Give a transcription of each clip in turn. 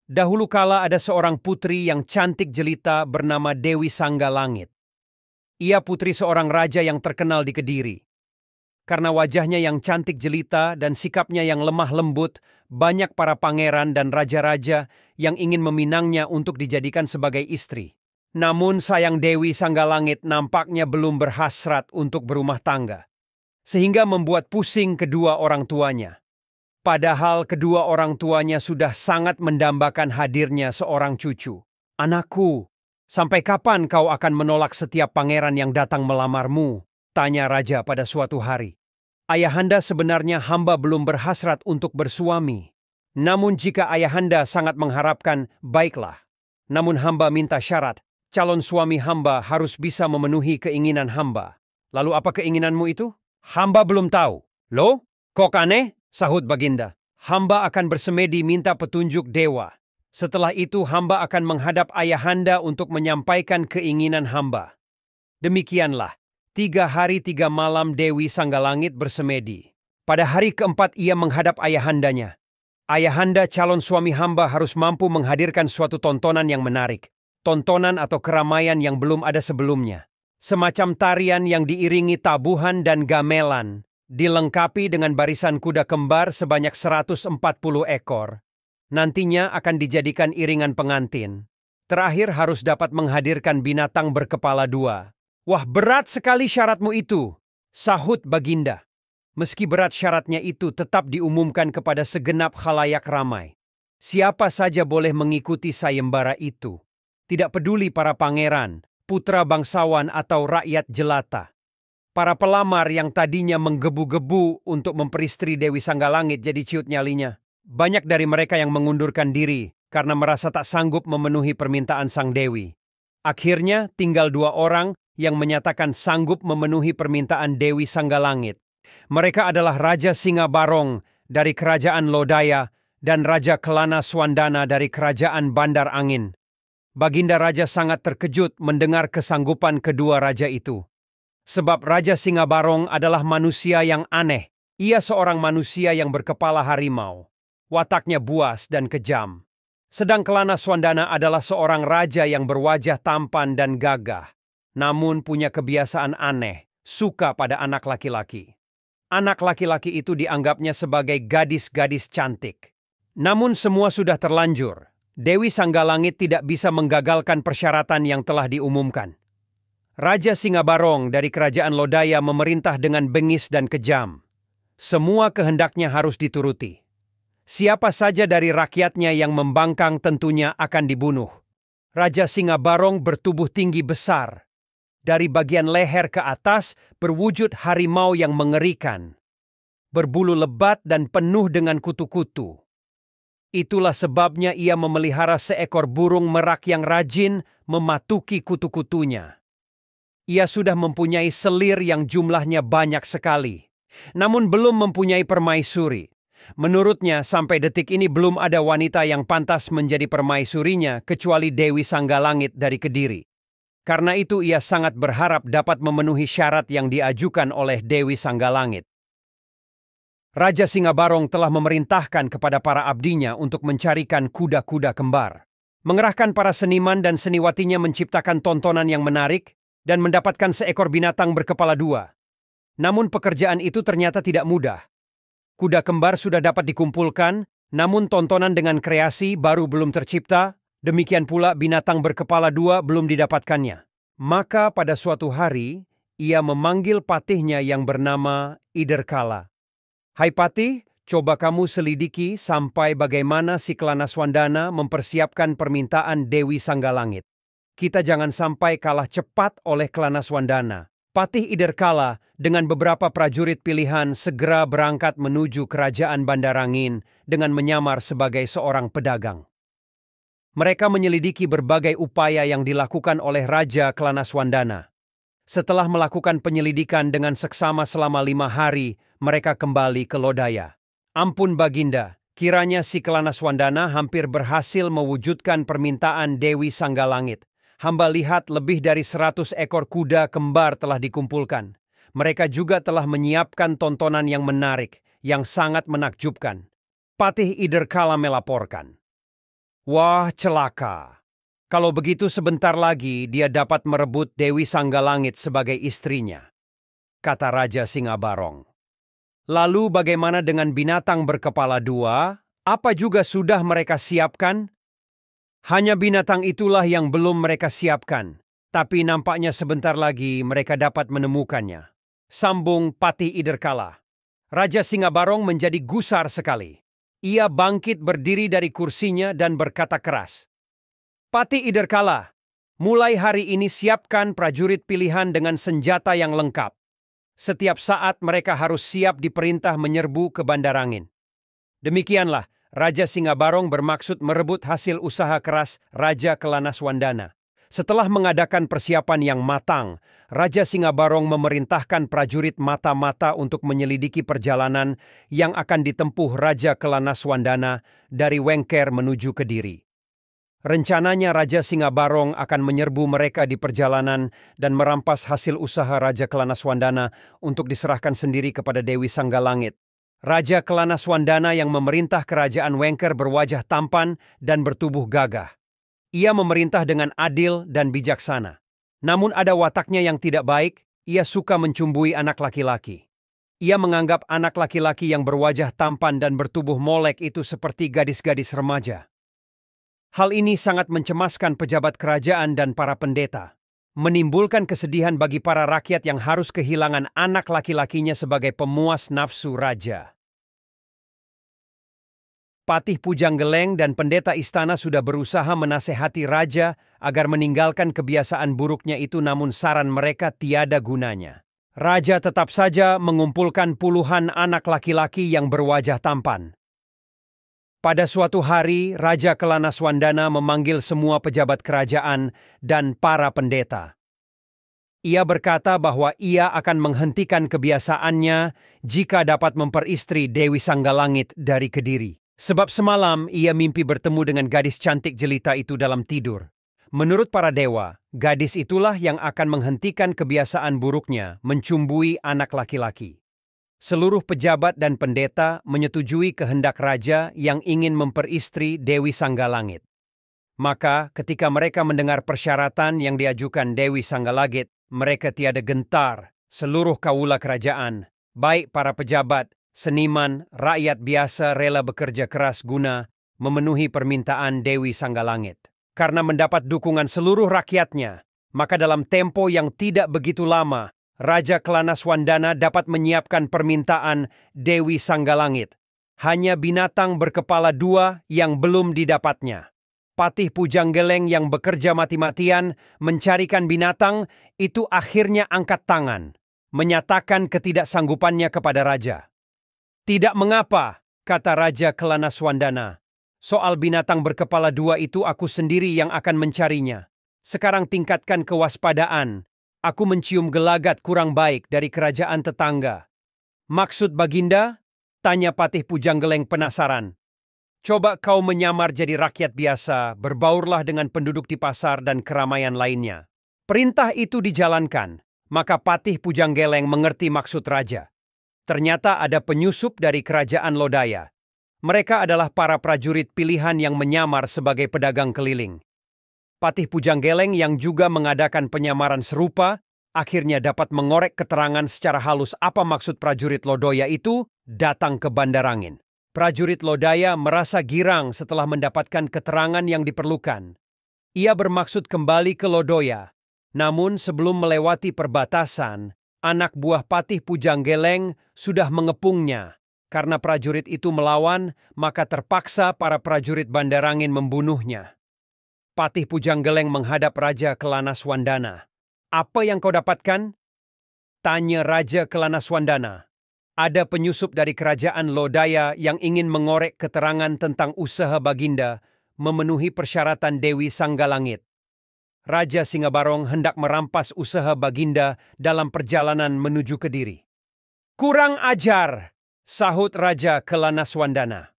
Dahulu kala ada seorang putri yang cantik jelita bernama Dewi Sanggalangit. Ia putri seorang raja yang terkenal di Kediri. Karena wajahnya yang cantik jelita dan sikapnya yang lemah lembut, banyak para pangeran dan raja-raja yang ingin meminangnya untuk dijadikan sebagai istri. Namun sayang Dewi Sanggalangit nampaknya belum berhasrat untuk berumah tangga, sehingga membuat pusing kedua orang tuanya. Padahal kedua orang tuanya sudah sangat mendambakan hadirnya seorang cucu. "Anakku, sampai kapan kau akan menolak setiap pangeran yang datang melamarmu?" tanya raja pada suatu hari. "Ayahanda, sebenarnya hamba belum berhasrat untuk bersuami. Namun jika ayahanda sangat mengharapkan, baiklah. Namun hamba minta syarat, calon suami hamba harus bisa memenuhi keinginan hamba." "Lalu apa keinginanmu itu?" "Hamba belum tahu." "Loh, kok aneh?" sahut Baginda. "Hamba akan bersemedi minta petunjuk dewa. Setelah itu hamba akan menghadap ayahanda untuk menyampaikan keinginan hamba." Demikianlah, 3 hari 3 malam Dewi Sanggalangit bersemedi. Pada hari keempat ia menghadap ayahandanya. "Ayahanda, calon suami hamba harus mampu menghadirkan suatu tontonan yang menarik. Tontonan atau keramaian yang belum ada sebelumnya. Semacam tarian yang diiringi tabuhan dan gamelan, dilengkapi dengan barisan kuda kembar sebanyak 140 ekor. Nantinya akan dijadikan iringan pengantin. Terakhir harus dapat menghadirkan binatang berkepala 2. "Wah, berat sekali syaratmu itu," sahut Baginda. Meski berat syaratnya itu tetap diumumkan kepada segenap khalayak ramai. Siapa saja boleh mengikuti sayembara itu. Tidak peduli para pangeran, putra bangsawan atau rakyat jelata. Para pelamar yang tadinya menggebu-gebu untuk memperistri Dewi Sanggalangit jadi ciut nyalinya. Banyak dari mereka yang mengundurkan diri karena merasa tak sanggup memenuhi permintaan sang Dewi. Akhirnya tinggal 2 orang yang menyatakan sanggup memenuhi permintaan Dewi Sanggalangit. Mereka adalah Raja Singabarong dari Kerajaan Lodaya dan Raja Kelana Swandana dari Kerajaan Bandar Angin. Baginda Raja sangat terkejut mendengar kesanggupan kedua raja itu. Sebab Raja Singabarong adalah manusia yang aneh. Ia seorang manusia yang berkepala harimau. Wataknya buas dan kejam. Sedang Kelana Swandana adalah seorang raja yang berwajah tampan dan gagah. Namun punya kebiasaan aneh, suka pada anak laki-laki. Anak laki-laki itu dianggapnya sebagai gadis-gadis cantik. Namun semua sudah terlanjur. Dewi Sanggalangit tidak bisa menggagalkan persyaratan yang telah diumumkan. Raja Singabarong dari Kerajaan Lodaya memerintah dengan bengis dan kejam. Semua kehendaknya harus dituruti. Siapa saja dari rakyatnya yang membangkang tentunya akan dibunuh. Raja Singabarong bertubuh tinggi besar. Dari bagian leher ke atas berwujud harimau yang mengerikan. Berbulu lebat dan penuh dengan kutu-kutu. Itulah sebabnya ia memelihara seekor burung merak yang rajin mematuki kutu-kutunya. Ia sudah mempunyai selir yang jumlahnya banyak sekali, namun belum mempunyai permaisuri. Menurutnya, sampai detik ini belum ada wanita yang pantas menjadi permaisurinya kecuali Dewi Sanggalangit dari Kediri. Karena itu ia sangat berharap dapat memenuhi syarat yang diajukan oleh Dewi Sanggalangit. Raja Singabarong telah memerintahkan kepada para abdinya untuk mencarikan kuda-kuda kembar. Mengerahkan para seniman dan seniwatinya menciptakan tontonan yang menarik dan mendapatkan seekor binatang berkepala 2. Namun pekerjaan itu ternyata tidak mudah. Kuda kembar sudah dapat dikumpulkan, namun tontonan dengan kreasi baru belum tercipta, demikian pula binatang berkepala 2 belum didapatkannya. Maka pada suatu hari, ia memanggil patihnya yang bernama Iderkala. "Hai Patih, coba kamu selidiki sampai bagaimana si Kelana Swandana mempersiapkan permintaan Dewi Sanggalangit. Kita jangan sampai kalah cepat oleh Kelana Swandana." Patih Iderkala dengan beberapa prajurit pilihan segera berangkat menuju Kerajaan Bandarangin dengan menyamar sebagai seorang pedagang. Mereka menyelidiki berbagai upaya yang dilakukan oleh Raja Kelana Swandana. Setelah melakukan penyelidikan dengan seksama selama 5 hari, mereka kembali ke Lodaya. "Ampun Baginda, kiranya si Kelana Swandana hampir berhasil mewujudkan permintaan Dewi Sanggalangit. Hamba lihat lebih dari 100 ekor kuda kembar telah dikumpulkan. Mereka juga telah menyiapkan tontonan yang menarik, yang sangat menakjubkan." Patih Iderkala melaporkan. Wah, celaka. Kalau begitu sebentar lagi dia dapat merebut Dewi Sanggalangit sebagai istrinya, kata Raja Singabarong. Lalu bagaimana dengan binatang berkepala dua? Apa juga sudah mereka siapkan? Hanya binatang itulah yang belum mereka siapkan, tapi nampaknya sebentar lagi mereka dapat menemukannya. Sambung Patih Iderkala. Raja Singabarong menjadi gusar sekali. Ia bangkit berdiri dari kursinya dan berkata keras, "Patih Iderkala, mulai hari ini siapkan prajurit pilihan dengan senjata yang lengkap. Setiap saat mereka harus siap diperintah menyerbu ke Bandarangin." Demikianlah, Raja Singabarong bermaksud merebut hasil usaha keras Raja Kelanaswandana. Setelah mengadakan persiapan yang matang, Raja Singabarong memerintahkan prajurit mata-mata untuk menyelidiki perjalanan yang akan ditempuh Raja Kelanaswandana dari Wengker menuju Kediri. Rencananya Raja Singabarong akan menyerbu mereka di perjalanan dan merampas hasil usaha Raja Kelanaswandana untuk diserahkan sendiri kepada Dewi Sanggalangit. Raja Kelanaswandana yang memerintah kerajaan Wengker berwajah tampan dan bertubuh gagah. Ia memerintah dengan adil dan bijaksana. Namun ada wataknya yang tidak baik, ia suka mencumbui anak laki-laki. Ia menganggap anak laki-laki yang berwajah tampan dan bertubuh molek itu seperti gadis-gadis remaja. Hal ini sangat mencemaskan pejabat kerajaan dan para pendeta, menimbulkan kesedihan bagi para rakyat yang harus kehilangan anak laki-lakinya sebagai pemuas nafsu raja. Patih Pujanggeleng dan pendeta istana sudah berusaha menasehati raja agar meninggalkan kebiasaan buruknya itu, namun saran mereka tiada gunanya. Raja tetap saja mengumpulkan puluhan anak laki-laki yang berwajah tampan. Pada suatu hari, Raja Kelanaswandana memanggil semua pejabat kerajaan dan para pendeta. Ia berkata bahwa ia akan menghentikan kebiasaannya jika dapat memperistri Dewi Sanggalangit dari Kediri. Sebab semalam ia mimpi bertemu dengan gadis cantik jelita itu dalam tidur. Menurut para dewa, gadis itulah yang akan menghentikan kebiasaan buruknya mencumbui anak laki-laki. Seluruh pejabat dan pendeta menyetujui kehendak raja yang ingin memperistri Dewi Sanggalangit. Maka ketika mereka mendengar persyaratan yang diajukan Dewi Sanggalangit, mereka tiada gentar. Seluruh kaula kerajaan, baik para pejabat, seniman, rakyat biasa rela bekerja keras guna memenuhi permintaan Dewi Sanggalangit. Karena mendapat dukungan seluruh rakyatnya, maka dalam tempo yang tidak begitu lama, Raja Kelanaswandana dapat menyiapkan permintaan Dewi Sanggalangit. Hanya binatang berkepala dua yang belum didapatnya. Patih Pujanggeleng yang bekerja mati-matian mencarikan binatang itu akhirnya angkat tangan, menyatakan ketidaksanggupannya kepada raja. "Tidak mengapa," kata Raja Kelanaswandana. "Soal binatang berkepala dua itu aku sendiri yang akan mencarinya. Sekarang tingkatkan kewaspadaan. Aku mencium gelagat kurang baik dari kerajaan tetangga." "Maksud Baginda?" tanya Patih Pujanggeleng penasaran. "Coba kau menyamar jadi rakyat biasa, berbaurlah dengan penduduk di pasar dan keramaian lainnya." Perintah itu dijalankan, maka Patih Pujanggeleng mengerti maksud raja. Ternyata ada penyusup dari kerajaan Lodaya. Mereka adalah para prajurit pilihan yang menyamar sebagai pedagang keliling. Patih Pujanggeleng yang juga mengadakan penyamaran serupa, akhirnya dapat mengorek keterangan secara halus apa maksud prajurit Lodaya itu datang ke Bandarangin. Prajurit Lodaya merasa girang setelah mendapatkan keterangan yang diperlukan. Ia bermaksud kembali ke Lodaya. Namun sebelum melewati perbatasan, anak buah Patih Pujanggeleng sudah mengepungnya. Karena prajurit itu melawan, maka terpaksa para prajurit Bandarangin membunuhnya. Patih Pujanggeleng menghadap Raja Kelanaswandana. "Apa yang kau dapatkan?" tanya Raja Kelanaswandana. "Ada penyusup dari kerajaan Lodaya yang ingin mengorek keterangan tentang usaha Baginda memenuhi persyaratan Dewi Sanggalangit. Raja Singabarong hendak merampas usaha Baginda dalam perjalanan menuju Kediri." "Kurang ajar," sahut Raja Kelanaswandana.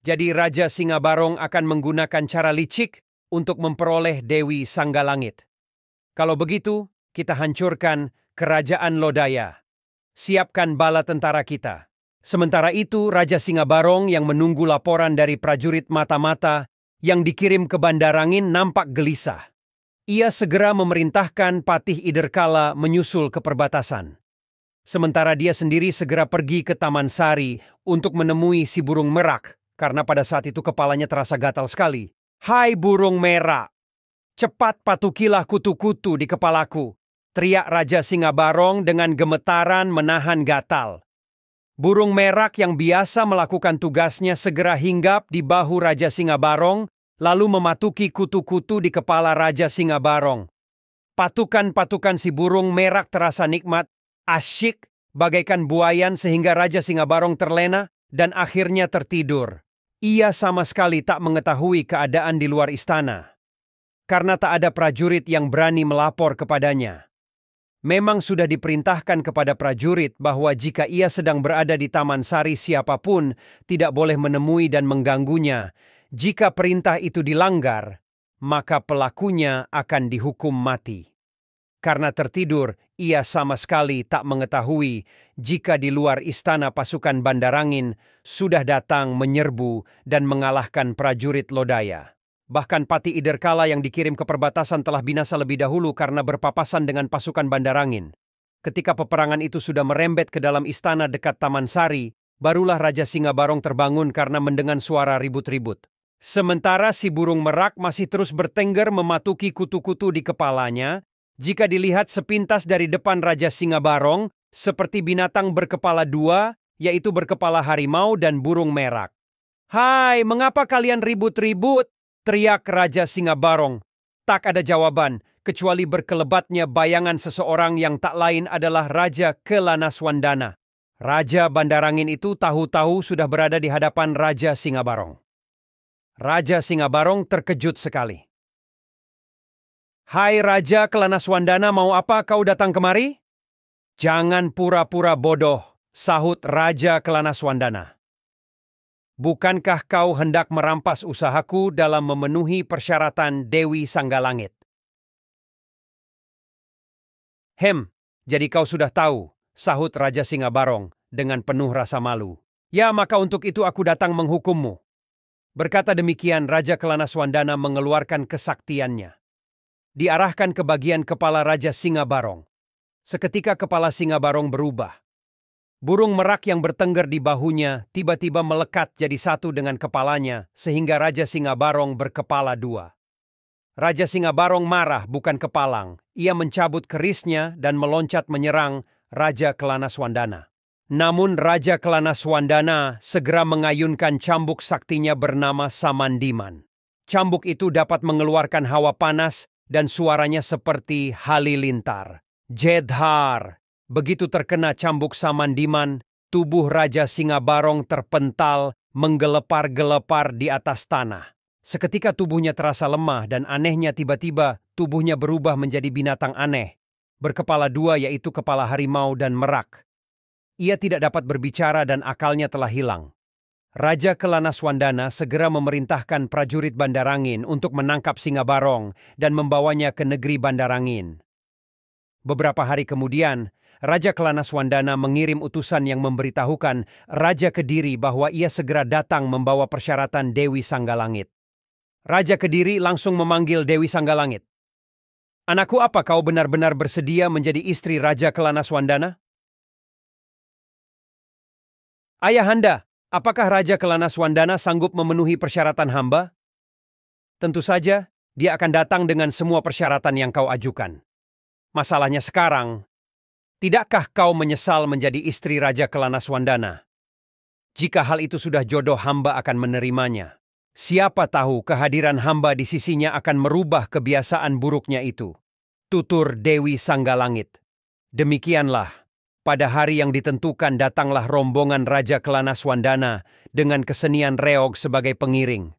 "Jadi Raja Singabarong akan menggunakan cara licik untuk memperoleh Dewi Sanggalangit. Kalau begitu, kita hancurkan kerajaan Lodaya. Siapkan bala tentara kita." Sementara itu, Raja Singabarong yang menunggu laporan dari prajurit mata-mata yang dikirim ke Bandarangin nampak gelisah. Ia segera memerintahkan Patih Iderkala menyusul ke perbatasan. Sementara dia sendiri segera pergi ke Taman Sari untuk menemui si burung merak, karena pada saat itu kepalanya terasa gatal sekali. "Hai burung merak, cepat patukilah kutu-kutu di kepalaku," teriak Raja Singabarong dengan gemetaran menahan gatal. Burung merak yang biasa melakukan tugasnya segera hinggap di bahu Raja Singabarong, lalu mematuki kutu-kutu di kepala Raja Singabarong. Patukan-patukan si burung merak terasa nikmat, asyik, bagaikan buayan sehingga Raja Singabarong terlena dan akhirnya tertidur. Ia sama sekali tak mengetahui keadaan di luar istana, karena tak ada prajurit yang berani melapor kepadanya. Memang sudah diperintahkan kepada prajurit bahwa jika ia sedang berada di Taman Sari siapapun tidak boleh menemui dan mengganggunya. Jika perintah itu dilanggar, maka pelakunya akan dihukum mati. Karena tertidur, ia sama sekali tak mengetahui jika di luar istana pasukan Bandarangin sudah datang menyerbu dan mengalahkan prajurit Lodaya. Bahkan Patih Iderkala yang dikirim ke perbatasan telah binasa lebih dahulu karena berpapasan dengan pasukan Bandarangin. Ketika peperangan itu sudah merembet ke dalam istana dekat Taman Sari, barulah Raja Singabarong terbangun karena mendengar suara ribut-ribut. Sementara si burung merak masih terus bertengger mematuki kutu-kutu di kepalanya, jika dilihat sepintas dari depan Raja Singabarong, seperti binatang berkepala dua, yaitu berkepala harimau dan burung merak. "Hai, mengapa kalian ribut-ribut?" teriak Raja Singabarong. Tak ada jawaban, kecuali berkelebatnya bayangan seseorang yang tak lain adalah Raja Kelanaswandana. Raja Bandarangin itu tahu-tahu sudah berada di hadapan Raja Singabarong. Raja Singabarong terkejut sekali. "Hai Raja Kelanaswandana, mau apa kau datang kemari?" "Jangan pura-pura bodoh," sahut Raja Kelanaswandana. "Bukankah kau hendak merampas usahaku dalam memenuhi persyaratan Dewi Sanggalangit?" Jadi kau sudah tahu," sahut Raja Singabarong dengan penuh rasa malu. "Ya, maka untuk itu aku datang menghukummu." Berkata demikian, Raja Kelanaswandana mengeluarkan kesaktiannya. Diarahkan ke bagian kepala Raja Singabarong. Seketika kepala Singabarong berubah. Burung merak yang bertengger di bahunya tiba-tiba melekat jadi satu dengan kepalanya sehingga Raja Singabarong berkepala dua. Raja Singabarong marah bukan kepalang. Ia mencabut kerisnya dan meloncat menyerang Raja Kelanaswandana. Namun Raja Kelanaswandana segera mengayunkan cambuk saktinya bernama Samandiman. Cambuk itu dapat mengeluarkan hawa panas dan suaranya seperti halilintar. Jedhar! Begitu terkena cambuk Samandiman, tubuh Raja Singabarong terpental, menggelepar-gelepar di atas tanah. Seketika tubuhnya terasa lemah dan anehnya tiba-tiba tubuhnya berubah menjadi binatang aneh. Berkepala dua yaitu kepala harimau dan merak. Ia tidak dapat berbicara dan akalnya telah hilang. Raja Kelanaswandana segera memerintahkan prajurit Bandarangin untuk menangkap Singabarong dan membawanya ke negeri Bandarangin. Beberapa hari kemudian, Raja Kelanaswandana mengirim utusan yang memberitahukan Raja Kediri bahwa ia segera datang membawa persyaratan Dewi Sanggalangit. Raja Kediri langsung memanggil Dewi Sanggalangit. "Anakku, apa kau benar-benar bersedia menjadi istri Raja Kelanaswandana?" "Ayahanda, apakah Raja Kelanaswandana sanggup memenuhi persyaratan hamba?" "Tentu saja, dia akan datang dengan semua persyaratan yang kau ajukan. Masalahnya sekarang, tidakkah kau menyesal menjadi istri Raja Kelanaswandana? Jika hal itu sudah jodoh, hamba akan menerimanya. Siapa tahu kehadiran hamba di sisinya akan merubah kebiasaan buruknya itu," tutur Dewi Sanggalangit. Demikianlah, pada hari yang ditentukan datanglah rombongan Raja Kelanaswandana dengan kesenian reog sebagai pengiring.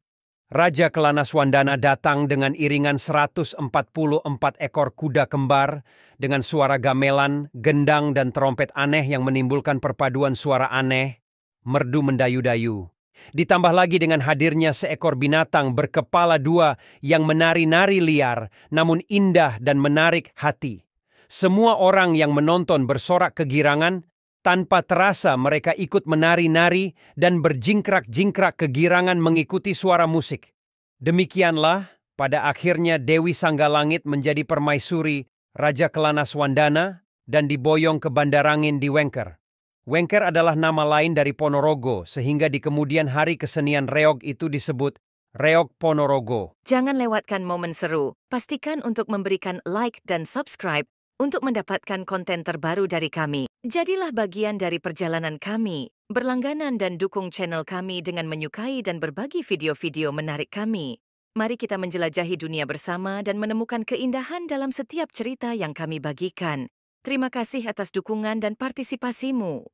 Raja Kelanaswandana datang dengan iringan 144 ekor kuda kembar dengan suara gamelan, gendang, dan trompet aneh yang menimbulkan perpaduan suara aneh, merdu mendayu-dayu. Ditambah lagi dengan hadirnya seekor binatang berkepala dua yang menari-nari liar namun indah dan menarik hati. Semua orang yang menonton bersorak kegirangan. Tanpa terasa mereka ikut menari-nari dan berjingkrak-jingkrak kegirangan mengikuti suara musik. Demikianlah, pada akhirnya Dewi Sanggalangit menjadi permaisuri Raja Kelanaswandana dan diboyong ke Bandarangin di Wengker. Wengker adalah nama lain dari Ponorogo, sehingga di kemudian hari kesenian reog itu disebut Reog Ponorogo. Jangan lewatkan momen seru. Pastikan untuk memberikan like dan subscribe untuk mendapatkan konten terbaru dari kami. Jadilah bagian dari perjalanan kami. Berlangganan dan dukung channel kami dengan menyukai dan berbagi video-video menarik kami. Mari kita menjelajahi dunia bersama dan menemukan keindahan dalam setiap cerita yang kami bagikan. Terima kasih atas dukungan dan partisipasimu.